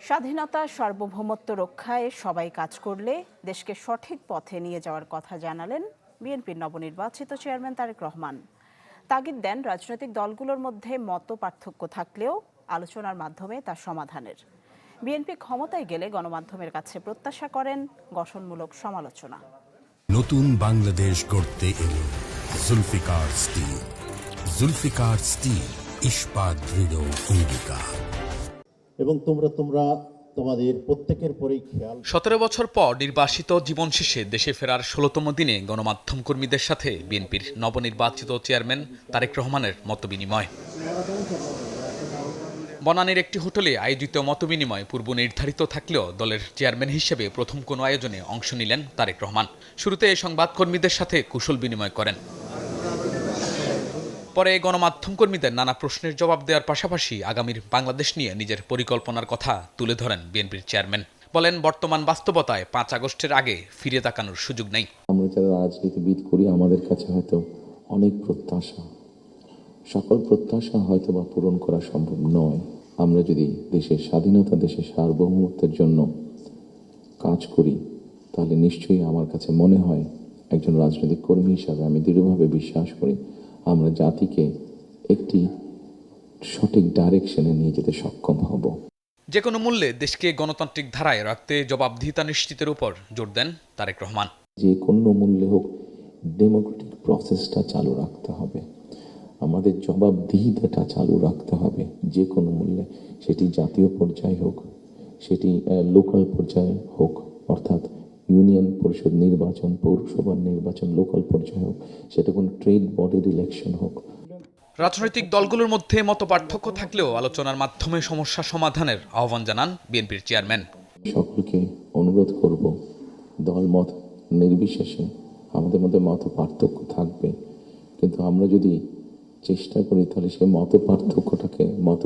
স্বাধীনতা সার্বভৌমত্ব রক্ষায় সবাই কাজ করলে দেশকে সঠিক পথে নিয়ে যাওয়ার কথা জানালেন বিএনপির নবনির্বাচিত চেয়ারম্যান তারেক রহমান। তাগিদ দেন রাজনৈতিক দলগুলোর মধ্যে মত পার্থক্য থাকলেও আলোচনার মাধ্যমে তা সমাধানের। বিএনপি ক্ষমতায় গেলে গণমাধ্যমের কাছে প্রত্যাশা করেন গঠনমূলক সমালোচনা। নতুন বাংলাদেশ গড়তে এলো জুলফিকার স্টিল। জুলফিকার স্টিল, ইস্পাত দৃঢ় অঙ্গীকার। এবং তোমরা তোমাদের প্রত্যেকের পরেই খেয়াল। 17 বছর পর নির্বাসিত জীবন শেষে দেশে ফেরার 16তম দিনে গণমাধ্যম কর্মীদের সাথে বিএনপির নবনির্বাচিত চেয়ারম্যান তারেক রহমানের মতবিনিময়। বনানীর একটি হোটেলে আয়োজিত মতবিনিময় পূর্ব নির্ধারিত থাকলেও দলের চেয়ারম্যান হিসেবে প্রথম কোনো আয়োজনে অংশ নিলেন তারেক রহমান। শুরুতে সংবাদকর্মীদের সাথে কুশল বিনিময় করেন। পরে গণমাধ্যম কর্মীদের নানা প্রশ্নের জবাব দেওয়ার পাশাপাশি আগামীর বাংলাদেশ নিয়ে নিজের পরিকল্পনার কথা তুলে ধরেন বিএনপির চেয়ারম্যান। বলেন, বর্তমান বাস্তবতায় 5 আগস্টের আগে ফিরে তাকানোর সুযোগ নেই। আমরা যারা রাজনীতিবিদ করি আমাদের কাছে হয়তো অনেক প্রত্যাশা, সকল প্রত্যাশা হয়তো বা পূরণ করা সম্ভব নয়। আমরা যদি দেশের স্বাধীনতা, দেশের সার্বভৌমত্বের জন্য কাজ করি তাহলে নিশ্চয়ই আমার কাছে মনে হয় একজন রাজনৈতিক কর্মী হিসাবে আমি দৃঢ়ভাবে বিশ্বাস করি আমরা জাতিকে একটি সঠিক ডাইরেকশনে নিয়ে যেতে সক্ষম হব। যে কোনো মূল্যে দেশকে গণতান্ত্রিক ধারায় রাখতে জবাবদিহিতা নিশ্চিতের উপর জোর দেন তারেক রহমান। যে কোনো মূল্যে হোক ডেমোক্রেটিক প্রসেসটা চালু রাখতে হবে, আমাদের জবাবদিহিতাটা চালু রাখতে হবে যে কোনো মূল্যে, সেটি জাতীয় পর্যায়ে হোক, সেটি লোকাল পর্যায়ে হোক, অর্থাৎ ইউনিয়ন পরিষদ নির্বাচন, পৌরসভার নির্বাচন, লোকাল পর্যায়ে হোক, সেটা কোনো ট্রেড বডির ইলেকশন হোক। রাজনৈতিক দলগুলোর মধ্যে মতপার্থক্য থাকলেও আলোচনার মাধ্যমে সমস্যা সমাধানের আহ্বান জানান বিএনপির চেয়ারম্যান। সকলকে অনুরোধ করব, দলমত নির্বিশেষে আমাদের মধ্যে মত পার্থক্য থাকবে, কিন্তু আমরা যদি চেষ্টা করি তাহলে সেই মত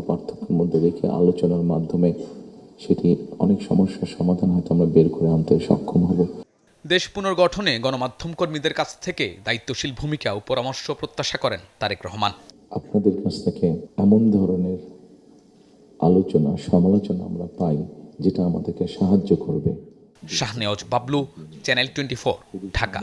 পার্থক্যের মধ্যে রেখে আলোচনার মাধ্যমে সেটি অনেক সমস্যার সমাধান হয়তো আমরা বের করে আনতে সক্ষম হব। দেশ পুনর্গঠনে গণমাধ্যম কর্মীদের কাছ থেকে দায়িত্বশীল ভূমিকা ও পরামর্শ প্রত্যাশা করেন তারেক রহমান। আপনাদের কাছ থেকে এমন ধরনের আলোচনা সমালোচনা আমরা পাই যেটা আমাদেরকে সাহায্য করবে। শাহনেওয়াজ বাবলু, চ্যানেল 24, ঢাকা।